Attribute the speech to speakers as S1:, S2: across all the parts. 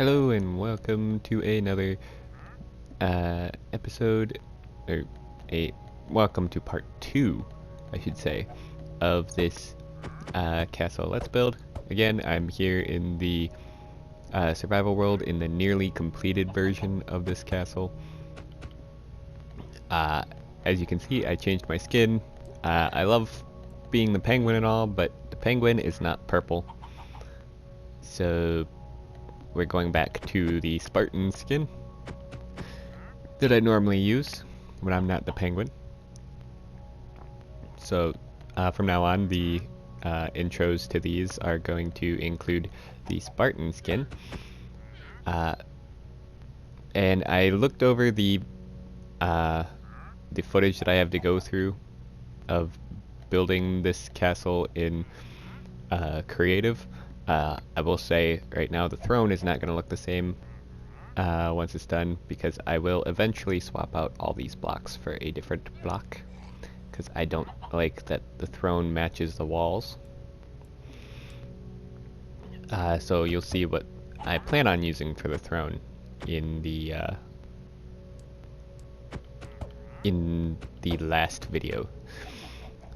S1: Hello and welcome to another episode, or welcome to part 2, I should say, of this castle Let's Build. Again, I'm here in the survival world in the nearly completed version of this castle. As you can see, I changed my skin. I love being the penguin and all, but the penguin is not purple. So we're going back to the Spartan skin that I normally use when I'm not the penguin. So from now on, the intros to these are going to include the Spartan skin. And I looked over the footage that I have to go through of building this castle in creative. I will say right now the throne is not going to look the same once it's done, because I will eventually swap out all these blocks for a different block, because I don't like that the throne matches the walls. So you'll see what I plan on using for the throne in the last video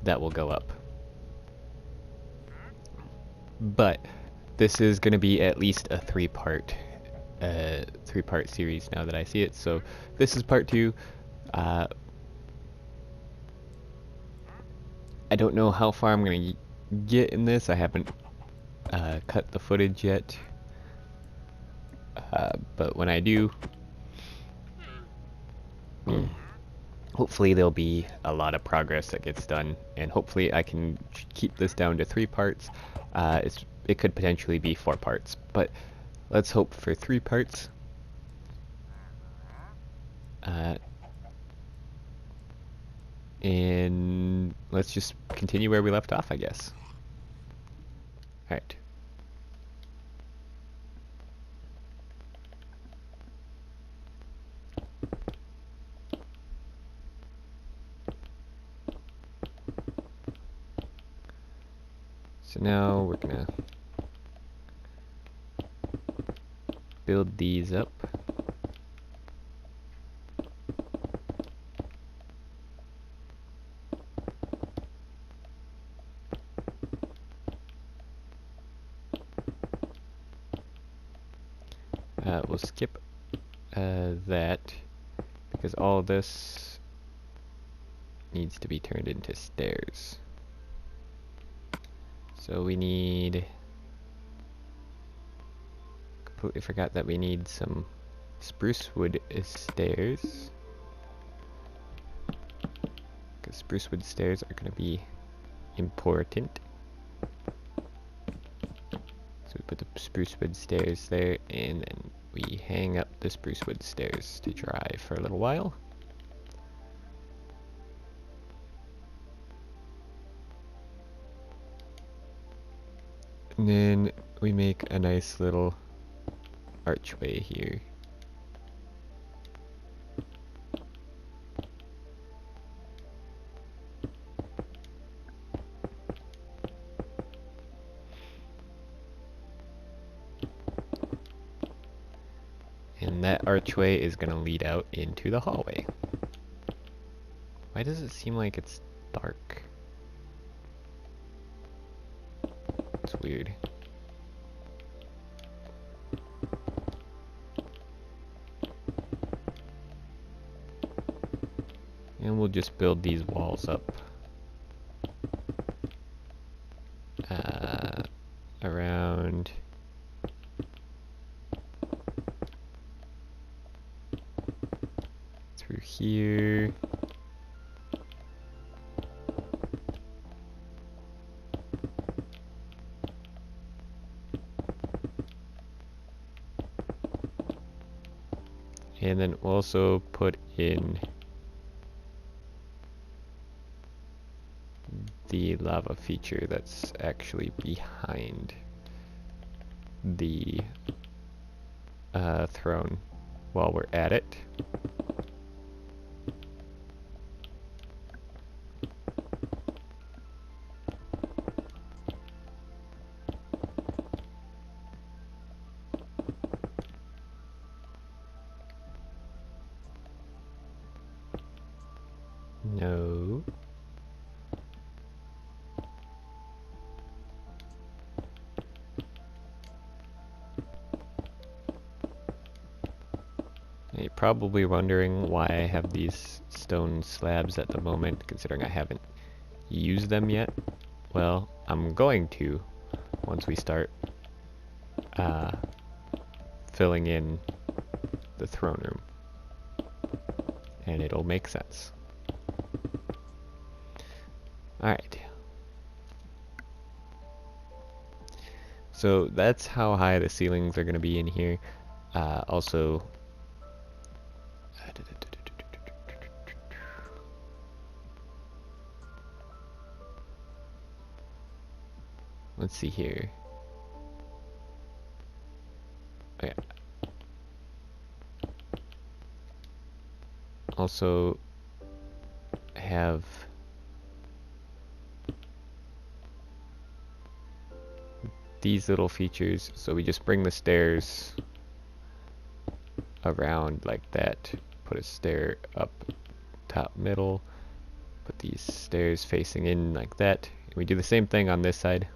S1: that will go up. But this is going to be at least a three-part series now that I see it. So this is part 2. I don't know how far I'm going to get in this. I haven't cut the footage yet. But when I do, hopefully there'll be a lot of progress that gets done, and hopefully I can keep this down to 3 parts. It could potentially be 4 parts, but let's hope for 3 parts. And let's just continue where we left off, I guess. Alright. So now we're gonna build these up. We'll skip that, because all of this needs to be turned into stairs. So we need... completely forgot that we need some spruce wood stairs, because spruce wood stairs are going to be important. So we put the spruce wood stairs there, and then we hang up the spruce wood stairs to dry for a little while. And then we make a nice little archway here. And that archway is going to lead out into the hallway. Why does it seem like it's dark? It's weird. And we'll just build these walls up around through here. And then we'll also put in the lava feature that's actually behind the throne while we're at it. No. You're probably wondering why I have these stone slabs at the moment, considering I haven't used them yet. Well, I'm going to once we start filling in the throne room, and it'll make sense. Alright. So that's how high the ceilings are going to be in here. Also, let's see here. Oh, yeah. Also have these little features, so we just bring the stairs around like that, put a stair up top middle, put these stairs facing in like that, and we do the same thing on this side.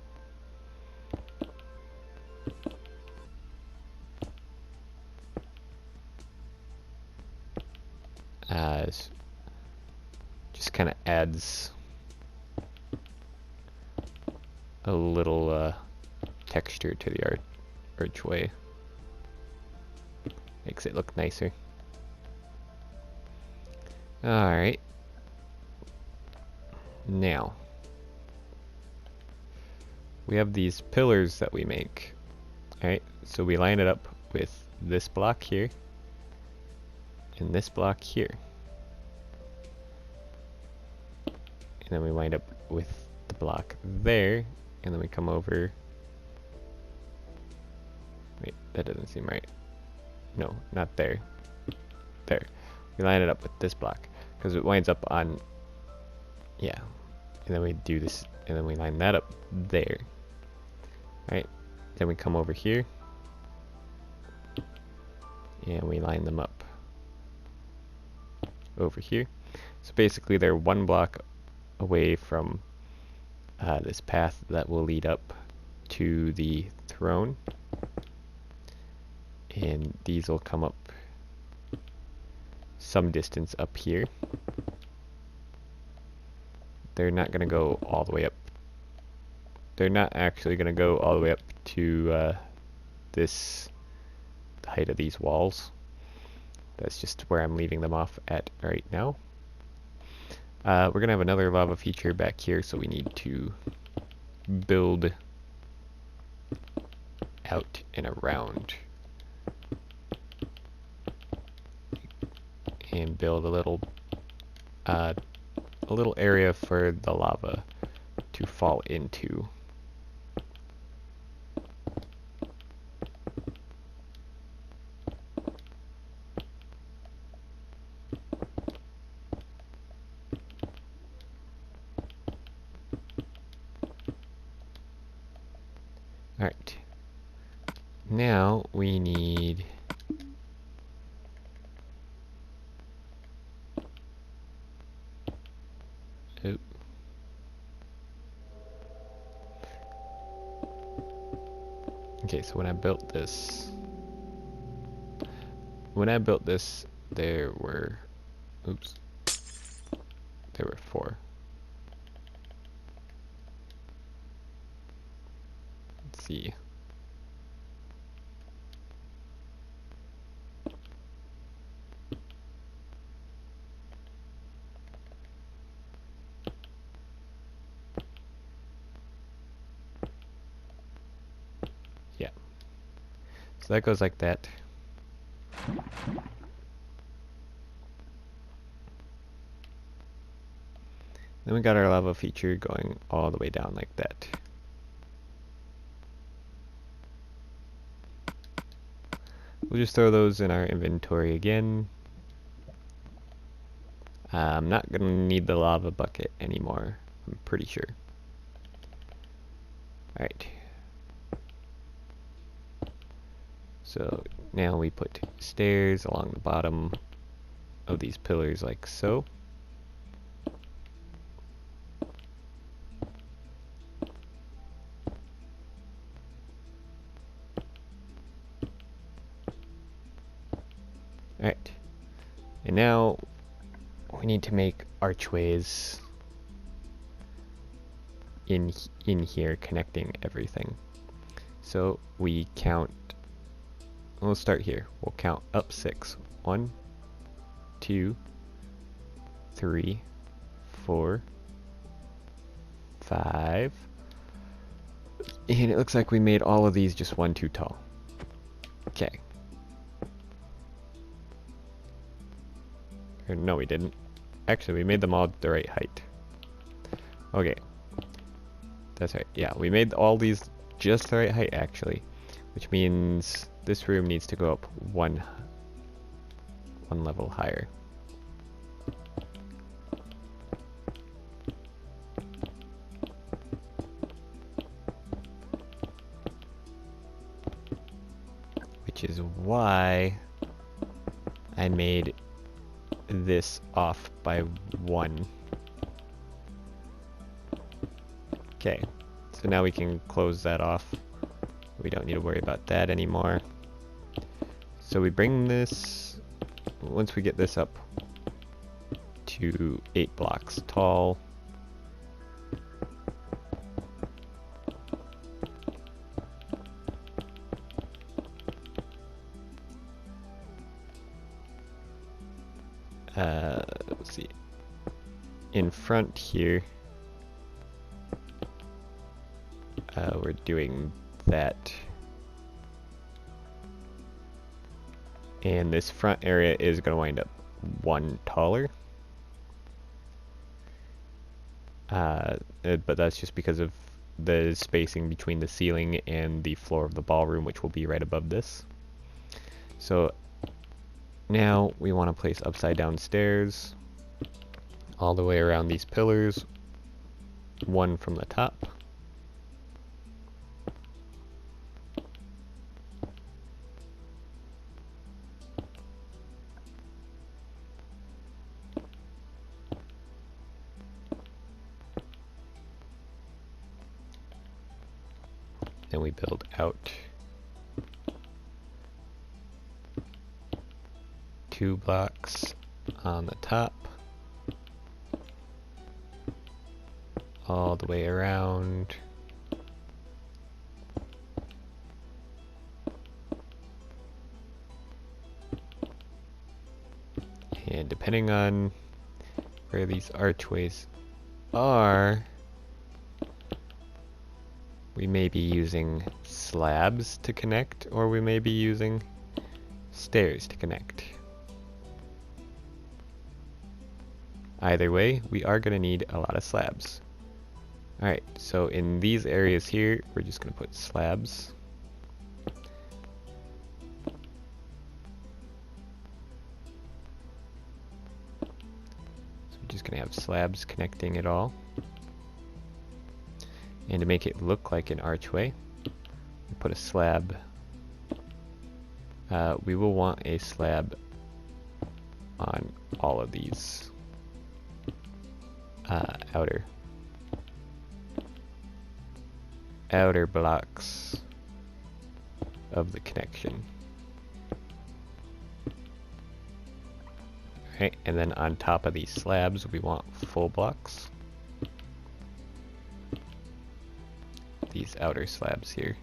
S1: Just kind of adds a little texture to the archway. Makes it look nicer. Alright. Now, we have these pillars that we make. Alright, so we line it up with this block here and this block here. And then we wind up with the block there, and then we come over. Wait, that doesn't seem right. No, not there. There. We line it up with this block, because it winds up on, yeah. And then we do this, and then we line that up there. Right? Then we come over here, and we line them up over here. So basically they're one block away from this path that will lead up to the throne, and these will come up some distance up here. They're not going to go all the way up. They're not actually going to go all the way up to this height of these walls. That's just where I'm leaving them off at right now. We're going to have another lava feature back here, so we need to build out and around. And build a little area for the lava to fall into. Alright. Now we need okay, so when I built this, there were, there were 4. Let's see. Yeah. So that goes like that. Then we got our lava feature going all the way down like that. We'll just throw those in our inventory again. I'm not going to need the lava bucket anymore, I'm pretty sure. Alright. So now we put stairs along the bottom of these pillars like so. Alright. And now we need to make archways in here connecting everything. So we count, we'll start here. We'll count up 6. 1, 2, 3, 4, 5. And it looks like we made all of these just 1 too tall. Okay. Or no, we didn't. Actually, we made them all the right height. Okay. That's right. Yeah, we made all these just the right height, actually. Which means this room needs to go up one level higher. Which is why I made this off by 1. Okay, so now we can close that off. We don't need to worry about that anymore. So we bring this, once we get this up to 8 blocks tall, let's see, in front here, we're doing that, and this front area is going to wind up 1 taller, but that's just because of the spacing between the ceiling and the floor of the ballroom, which will be right above this. So now we want to place upside down stairs all the way around these pillars, 1 from the top. Then we build out 2 blocks on the top, all the way around. And depending on where these archways are, we may be using slabs to connect, or we may be using stairs to connect. Either way, we are going to need a lot of slabs. Alright, so in these areas here, we're just going to put slabs. So we're just going to have slabs connecting it all. And to make it look like an archway, we put a slab. We will want a slab on all of these outer blocks of the connection. Okay, and then on top of these slabs, we want full blocks. These outer slabs here,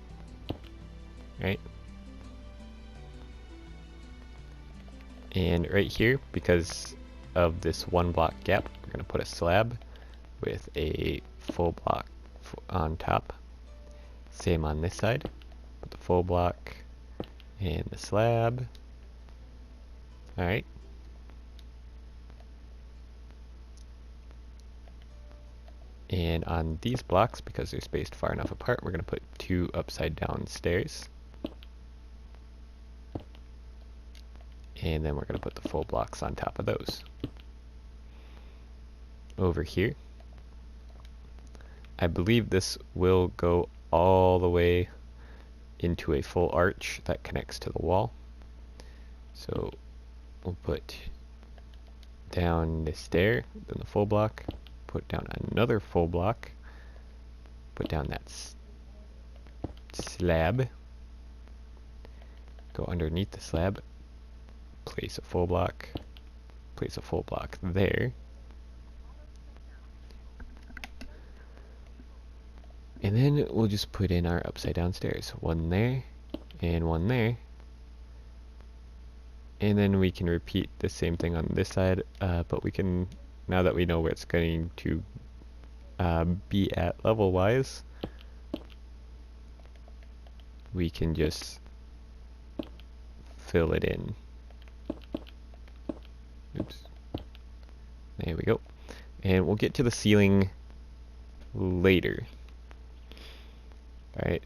S1: right? And right here, because of this 1 block gap, we're going to put a slab with a full block on top. Same on this side. Put the full block and the slab. Alright. And on these blocks, because they're spaced far enough apart, we're going to put 2 upside down stairs. And then we're going to put the full blocks on top of those. Over here, I believe this will go all the way into a full arch that connects to the wall. So we'll put down the stair, then the full block, put down another full block, put down that slab, go underneath the slab, place a full block, place a full block there. And then we'll just put in our upside down stairs. One there, and one there. And then we can repeat the same thing on this side, but we can, now that we know where it's going to be at level-wise, we can just fill it in. Oops. There we go. And we'll get to the ceiling later. Alright.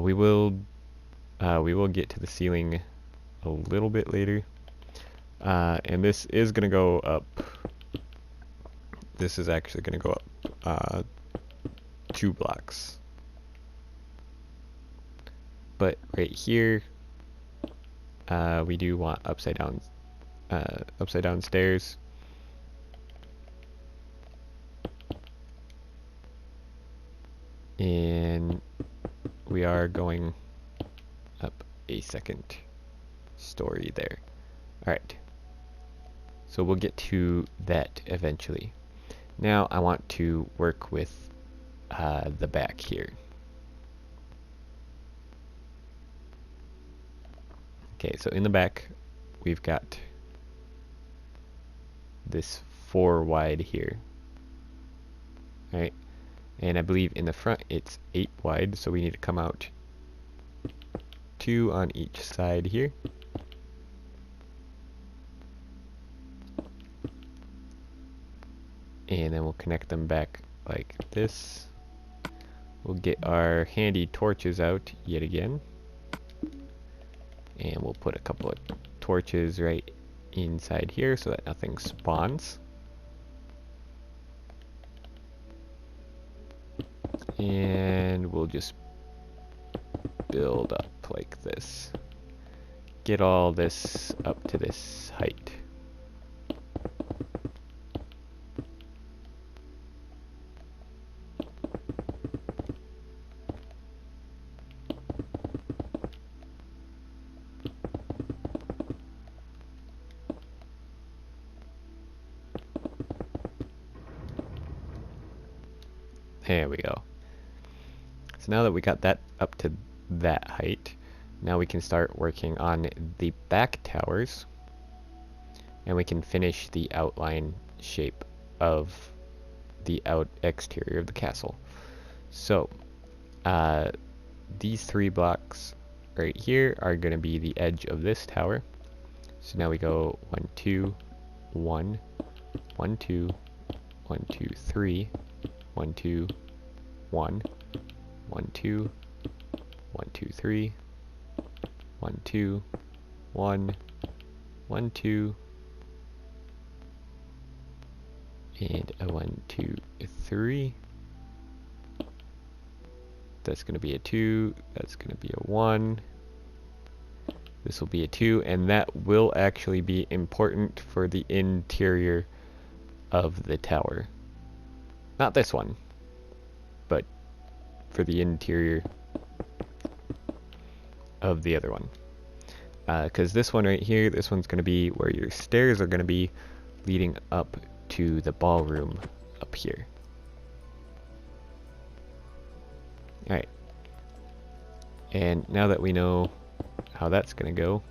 S1: We will get to the ceiling a little bit later. And this is going to go up. This is actually going to go up 2 blocks. But right here, we do want upside down stairs. And we are going up a second story there. Alright. So we'll get to that eventually. Now I want to work with the back here. Okay, so in the back we've got this 4 wide here. Alright. And I believe in the front it's 8 wide, so we need to come out 2 on each side here. And then we'll connect them back like this. We'll get our handy torches out yet again. And we'll put a couple of torches right inside here so that nothing spawns. And we'll just build up like this. Get all this up to this height. There we go. So now that we got that up to that height, now we can start working on the back towers, and we can finish the outline shape of the exterior of the castle. So these 3 blocks right here are going to be the edge of this tower. So now we go 1 2 1 1 2 1 2 3 1 2 1 1 2 1 2 3 1 2 1 1 2 and a 1 2 3. That's going to be a 2, that's going to be a 1, this will be a 2, and that will actually be important for the interior of the tower. Not this one, but for the interior of the other one. Because this one right here, this one's going to be where your stairs are going to be leading up to the ballroom up here. Alright. And now that we know how that's going to go,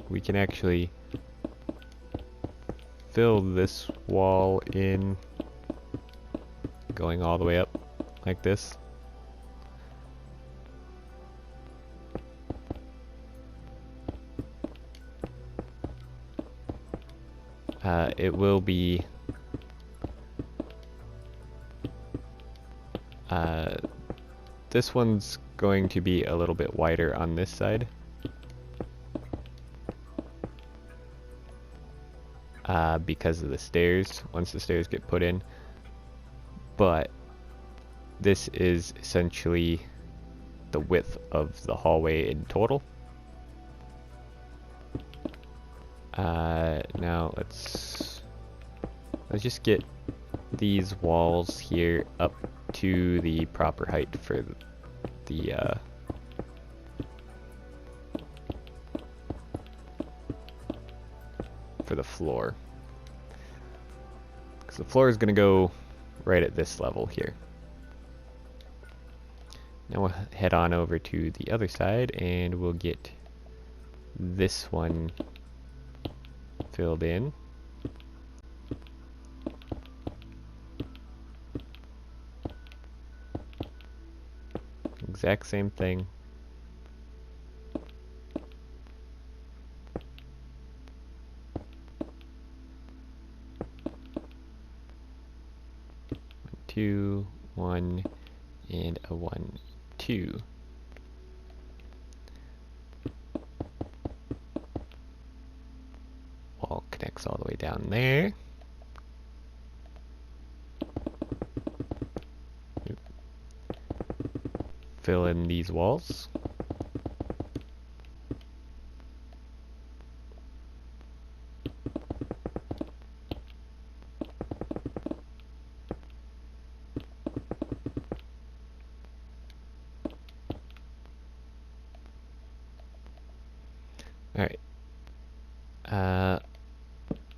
S1: we can actually fill this wall in, going all the way up like this. It will be this one's going to be a little bit wider on this side. Because of the stairs, once the stairs get put in. But this is essentially the width of the hallway in total. Now let's just get these walls here up to the proper height for for the floor. Because the floor is going to go right at this level here. Now we'll head on over to the other side and we'll get this one filled in. Exact same thing. Two, one, and a 1, 2. Wall connects all the way down there. Oop. Fill in these walls. Alright.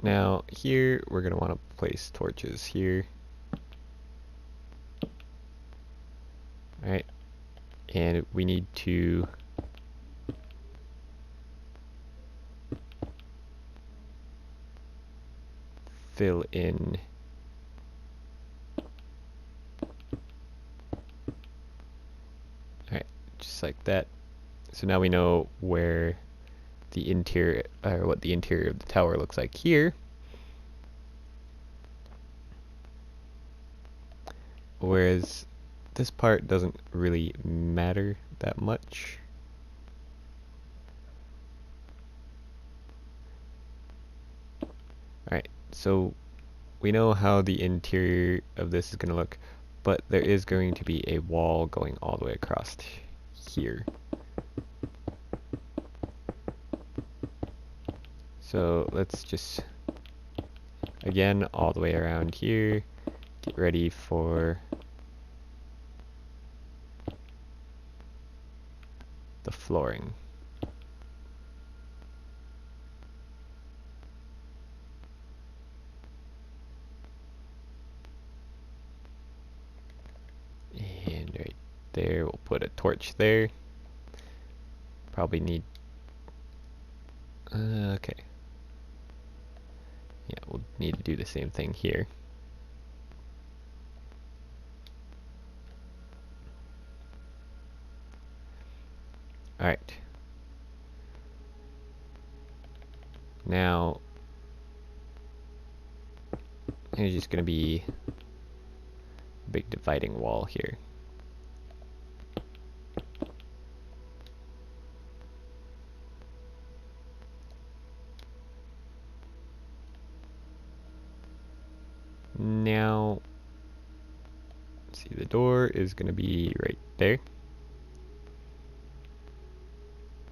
S1: Now here we're going to want to place torches here. Alright. And we need to fill in alright, just like that. So now we know where the interior, or what the interior of the tower looks like here. Whereas this part doesn't really matter that much. Alright, so we know how the interior of this is going to look, but there is going to be a wall going all the way across here. So let's just, again, all the way around here, get ready for the flooring. And right there, we'll put a torch there. Probably need, okay. Yeah, we'll need to do the same thing here. Alright. Now, there's just going to be a big dividing wall here. Now, see, the door is going to be right there.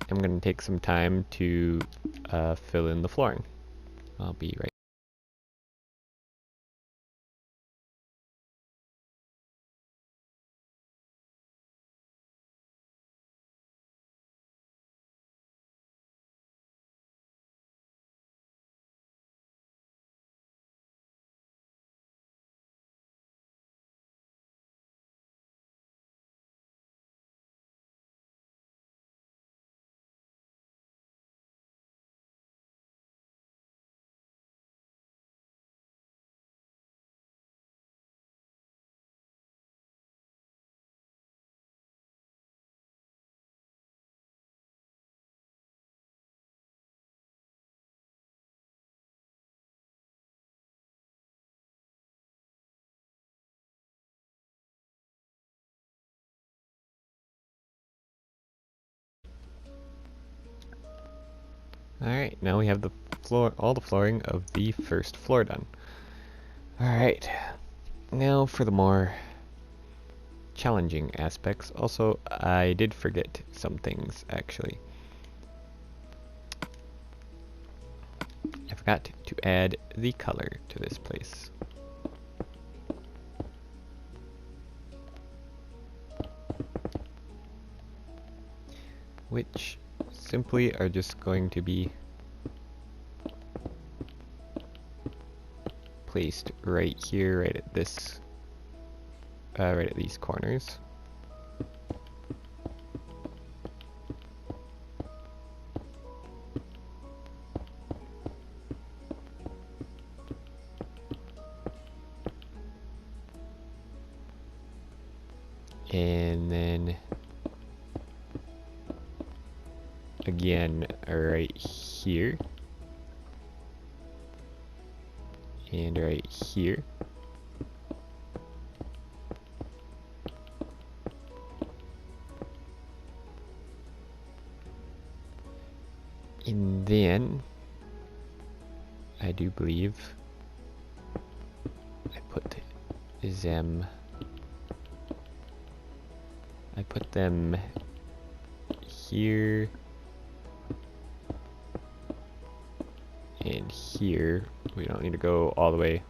S1: I'm going to take some time to fill in the flooring. I'll be right. Alright, now we have the floor, all the flooring of the first floor done. Alright, now for the more challenging aspects. Also, I did forget some things, actually. I forgot to add the color to this place. Which simply are just going to be placed right here, right at this, right at these corners. And then again right here and right here. And then I do believe I put them here and here. We don't need to go all the way.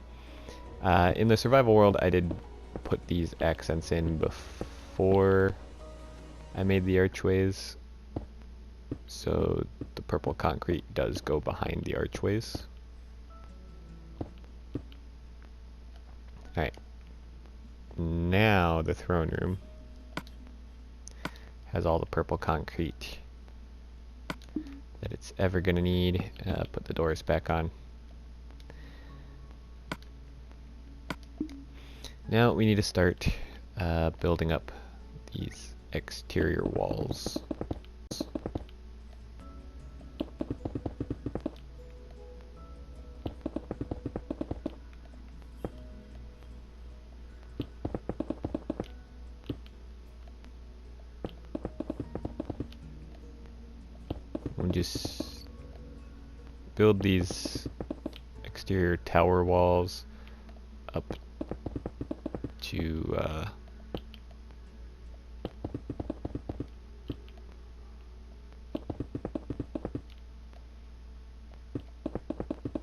S1: In the survival world, I did put these accents in before I made the archways, so the purple concrete does go behind the archways. Alright, now the throne room has all the purple concrete that it's ever gonna need. Put the doors back on. Now we need to start building up these exterior walls. We'll just build these exterior tower walls up to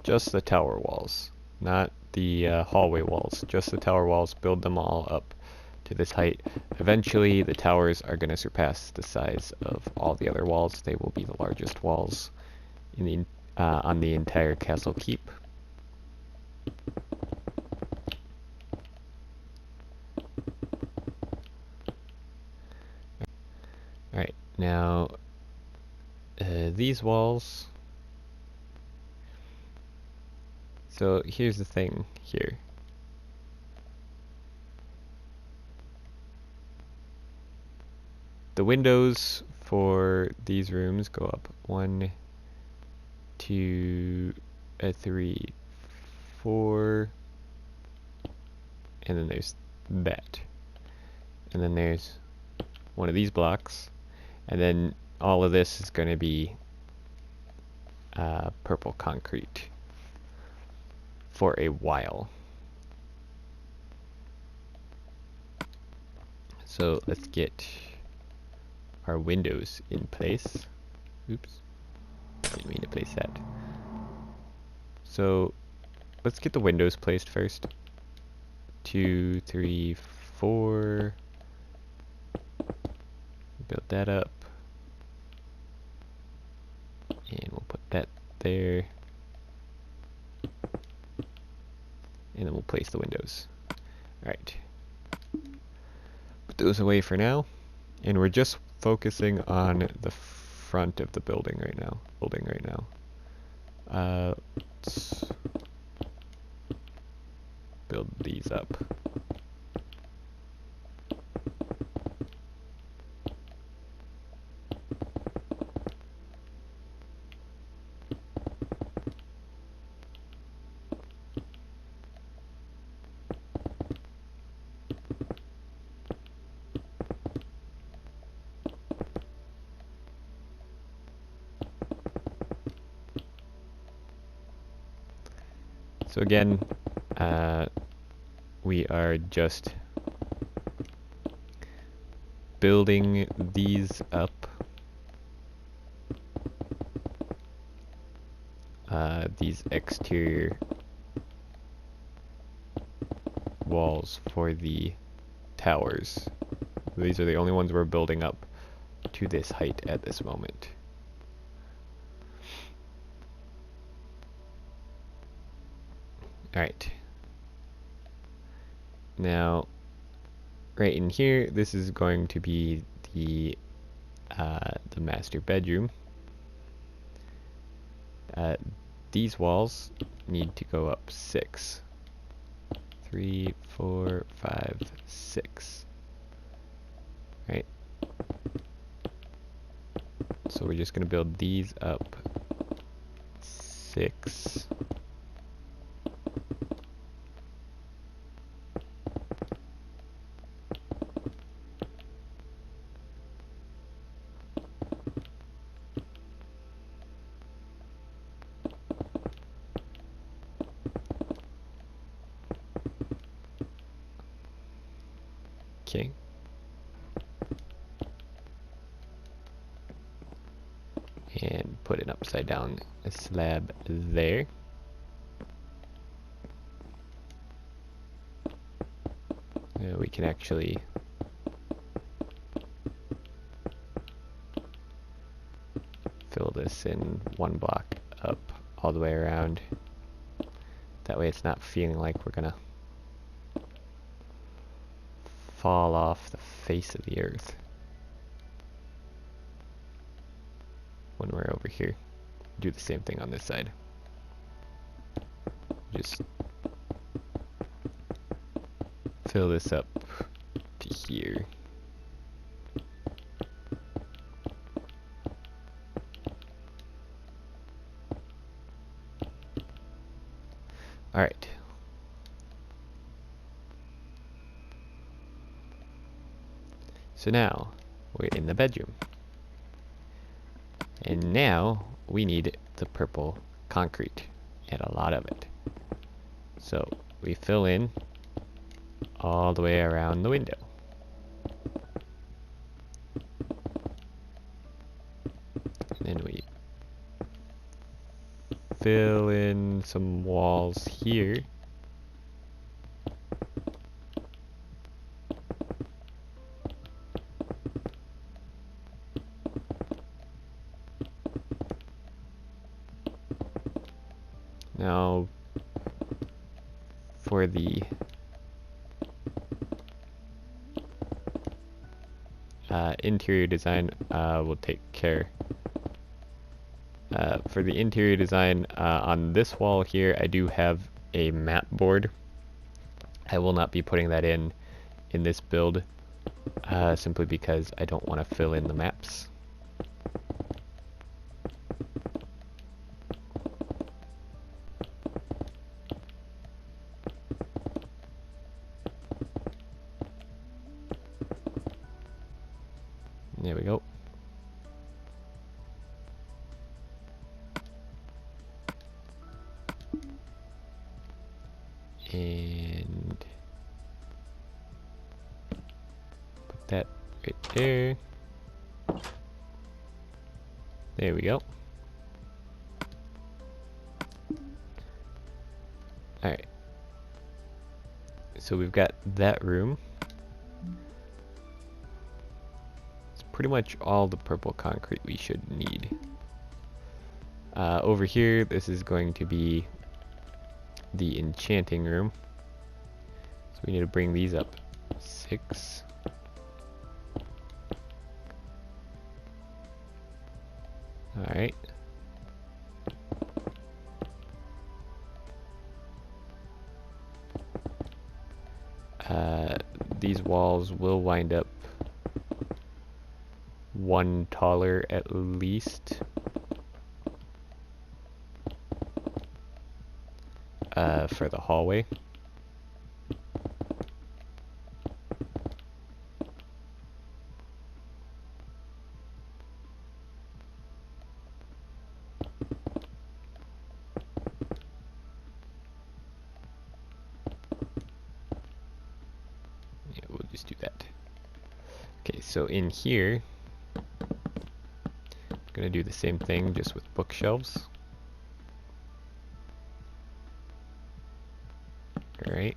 S1: just the tower walls, not the hallway walls, just the tower walls. Build them all up to this height. Eventually the towers are going to surpass the size of all the other walls. They will be the largest walls in the on the entire castle keep. Alright, now these walls. So here's the thing here. The windows for these rooms go up 1, 2, 3, 4, and then there's that. And then there's one of these blocks, and then all of this is going to be purple concrete for a while. So let's get our windows in place. Oops, didn't mean to place that. So let's get the windows placed first. 2, 3, 4. Build that up. And we'll put that there. And then we'll place the windows. Alright. Put those away for now. And we're just focusing on the front of the building right now. Let's build these up. So again, we are just building these up. These exterior walls for the towers. These are the only ones we're building up to this height at this moment. Alright, Now, right in here, this is going to be the master bedroom. These walls need to go up 6. 3, 4, 5, 6. Right? So we're just going to build these up 6. Okay. And put an upside down slab there. We can actually fill this in one block up all the way around. That way it's not feeling like we're gonna fall off the face of the earth when we're over here. Do the same thing on this side. Just fill this up to here. Alright. So now we're in the bedroom. And now we need the purple concrete, and a lot of it. So we fill in all the way around the window. And then we fill in some walls here. Now, for the interior design, we'll take care. For the interior design, on this wall here, I do have a map board. I will not be putting that in this build, simply because I don't want to fill in the maps. There we go. And put that right there. There we go. Alright. So we've got that room. Pretty much all the purple concrete we should need. Over here, this is going to be the enchanting room. So we need to bring these up 6. Alright. These walls will wind up 1 taller at least. For the hallway. Yeah, we'll just do that. Okay, so in here, I'm gonna do the same thing just with bookshelves. Alright.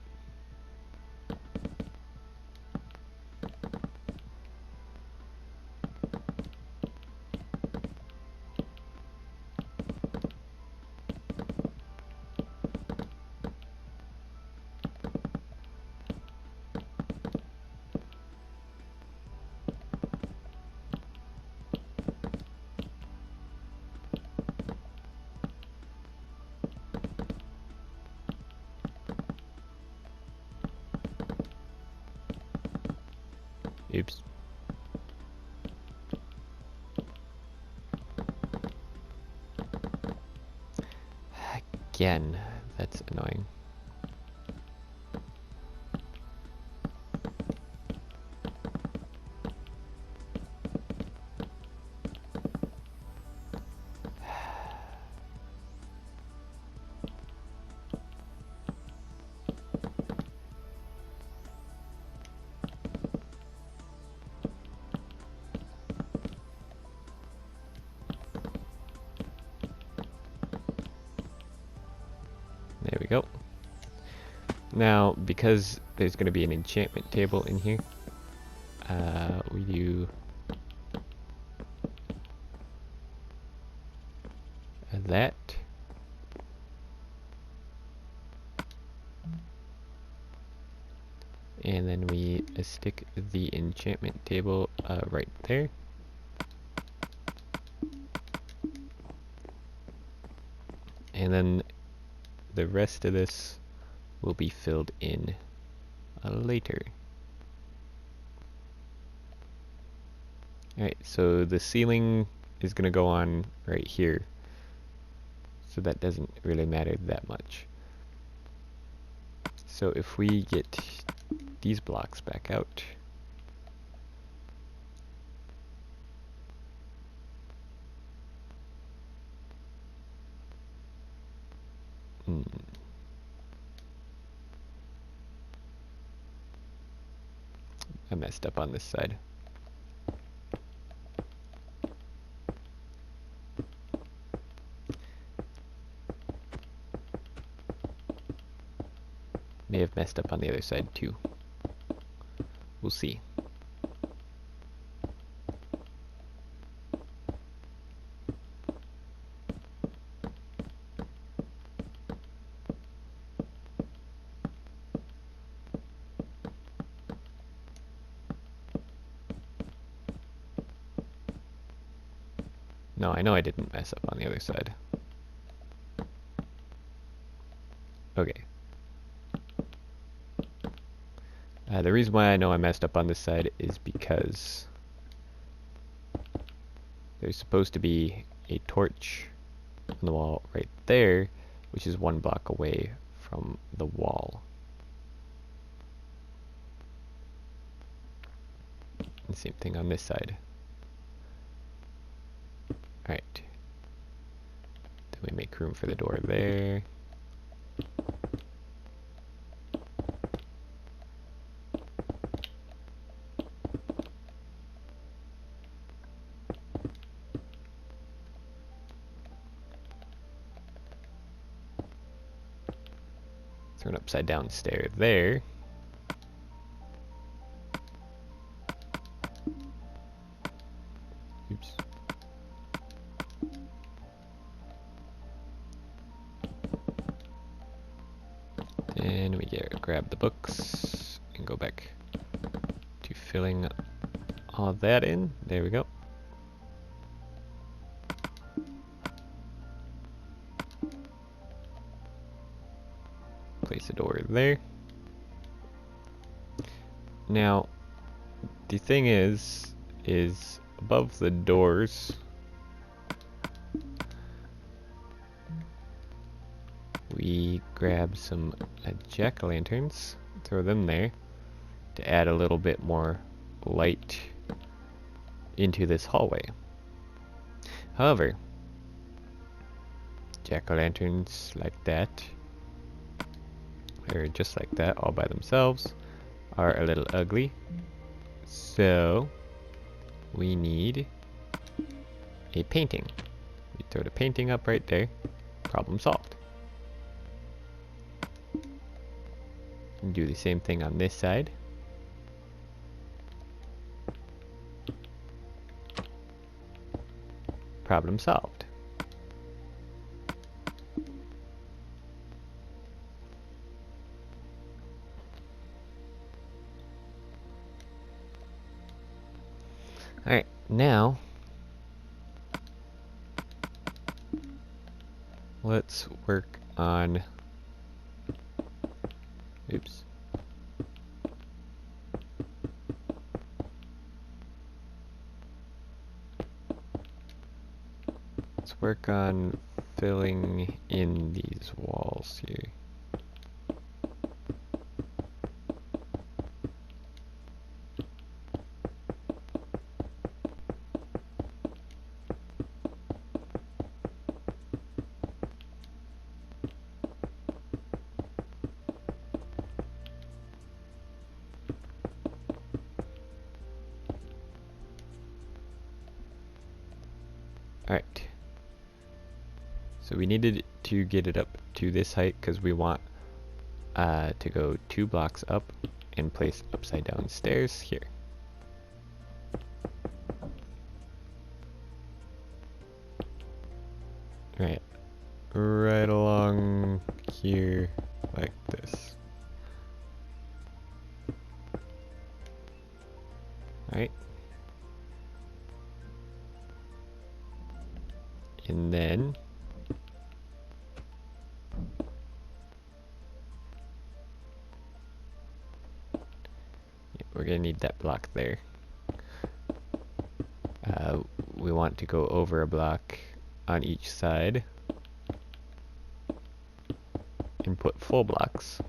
S1: again. That's annoying. There we go. Now, because there's going to be an enchantment table in here, we do that. And then we stick the enchantment table right there. And then the rest of this will be filled in later. Alright, so the ceiling is going to go on right here. So that doesn't really matter that much. So if we get these blocks back out, I messed up on this side. May have messed up on the other side too. We'll see. No, I know I didn't mess up on the other side. Okay. The reason why I know I messed up on this side is because there's supposed to be a torch on the wall right there, which is 1 block away from the wall. And same thing on this side. Alright. Then we make room for the door there. Throw an upside down stair there. Oops. Then we grab the books and go back to filling all that in. There we go. Place a door there. Now, the thing is above the doors, we grab some jack-o'-lanterns, throw them there to add a little bit more light into this hallway. However, jack-o'-lanterns like that, or just like that, all by themselves, are a little ugly. So we need a painting. We throw the painting up right there. Problem solved. And do the same thing on this side. Problem solved. Alright, now let's work on, oops. Let's work on filling in these walls here. Alright. So we needed to get it up to this height because we want to go 2 blocks up and place upside down stairs here. Right along here like this. Alright. And then we're gonna need that block there. We want to go over a block on each side and put full blocks.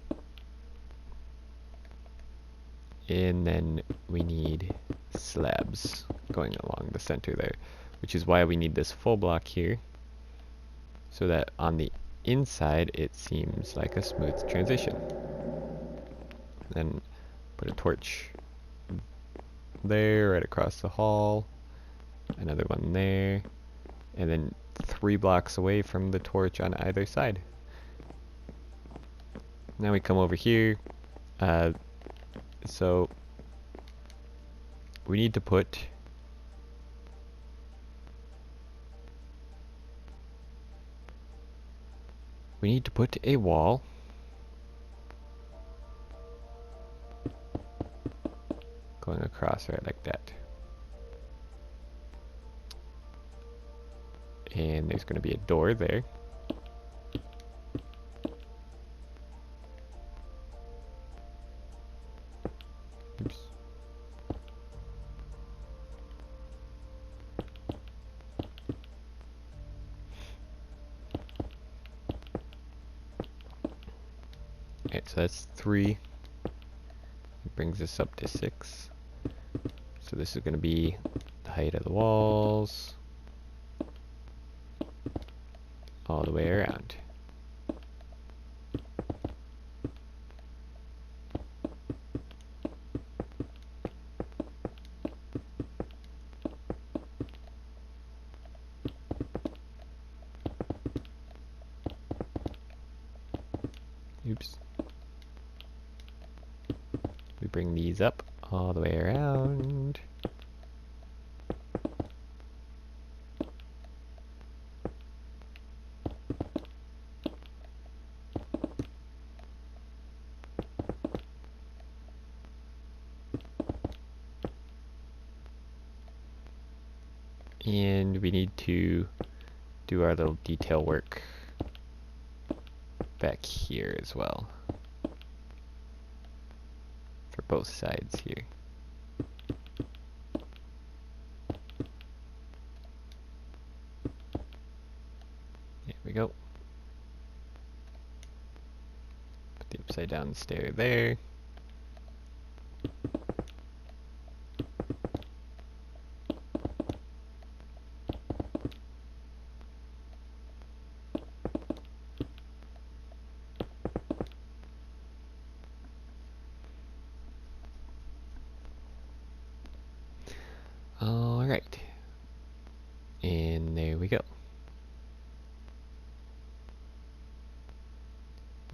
S1: And then we need slabs going along the center there, which is why we need this full block here, so that on the inside it seems like a smooth transition. Then put a torch there right across the hall, another one there, and then 3 blocks away from the torch on either side. Now we come over here, so we need to put a wall going across right like that. And there's going to be a door there. Oops. Alright, so that's 3. It brings us up to 6. So this is going to be the height of the walls all the way around. Oops. We bring these up all the way around. And we need to do our little detail work back here as well for both sides here. There we go. Put the upside down stair there. Alright, and there we go.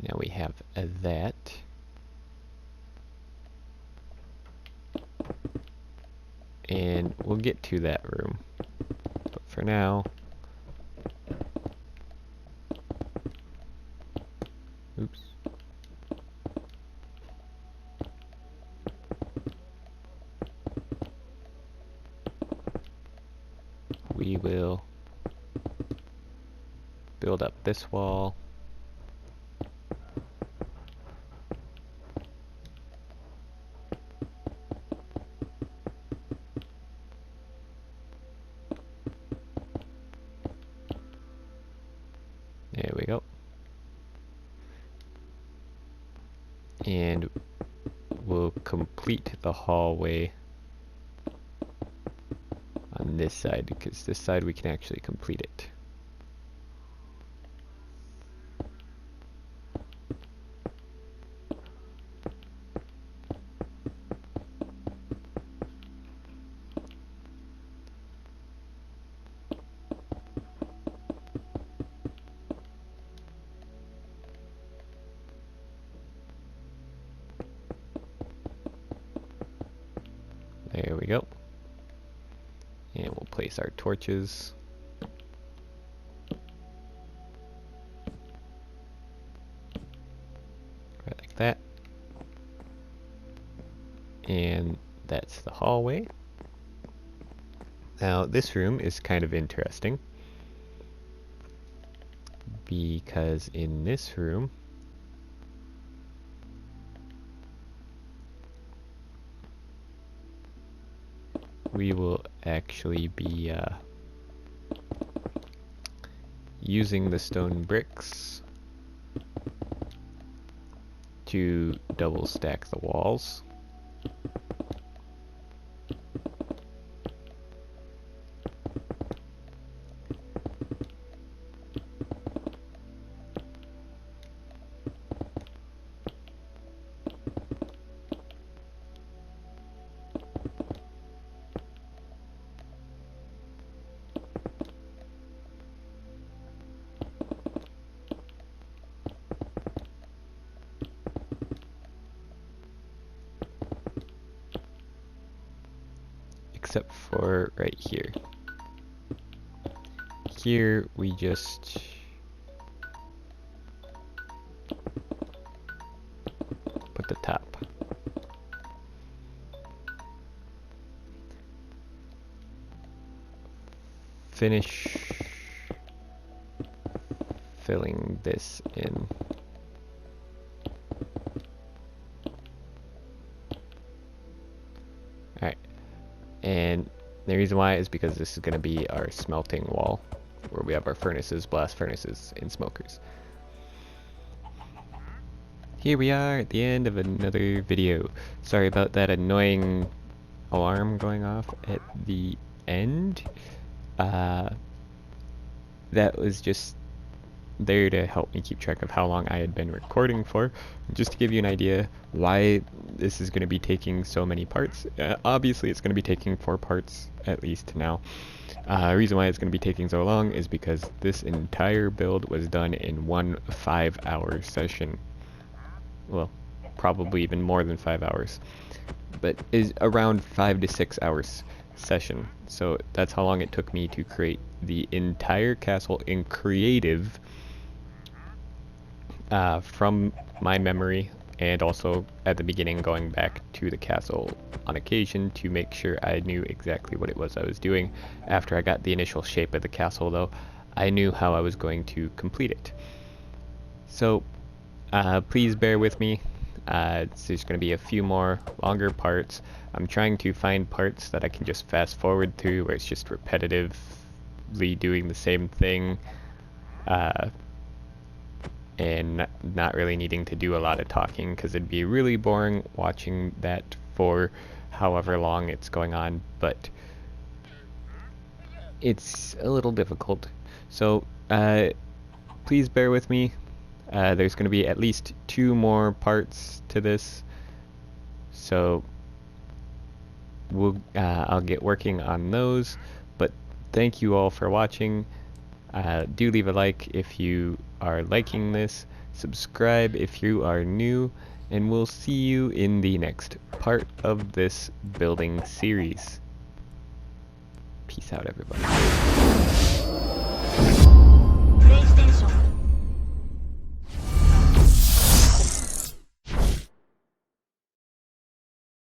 S1: Now we have that. And we'll get to that room. But for now, oops. We will build up this wall. There we go. And we'll complete the hallway on this side, because this side we can actually complete it. There we go. And we'll place our torches. Right like that. And that's the hallway. Now this room is kind of interesting, because in this room we will actually be using the stone bricks to double stack the walls. Except for right here. Here we just put the top. Finish filling this in. Alright. And the reason why is because this is going to be our smelting wall, where we have our furnaces, blast furnaces, and smokers. Here we are at the end of another video. Sorry about that annoying alarm going off at the end. That was just there to help me keep track of how long I had been recording for, just to give you an idea why this is going to be taking so many parts. Obviously it's going to be taking 4 parts at least now. The reason why it's going to be taking so long is because this entire build was done in one 5-hour session. Well, probably even more than 5 hours, but is around 5 to 6 hours session. So that's how long it took me to create the entire castle in creative, from my memory, and also at the beginning going back to the castle on occasion to make sure I knew exactly what it was I was doing. After I got the initial shape of the castle though, I knew how I was going to complete it. So please bear with me. There's going to be a few more longer parts. I'm trying to find parts that I can just fast forward through, where it's just repetitively doing the same thing, and not really needing to do a lot of talking, because it'd be really boring watching that for however long it's going on, but it's a little difficult. So please bear with me. There's going to be at least 2 more parts to this, so I'll get working on those. But thank you all for watching. Do leave a like if you are liking this, subscribe if you are new, and we'll see you in the next part of this building series. Peace out, everybody.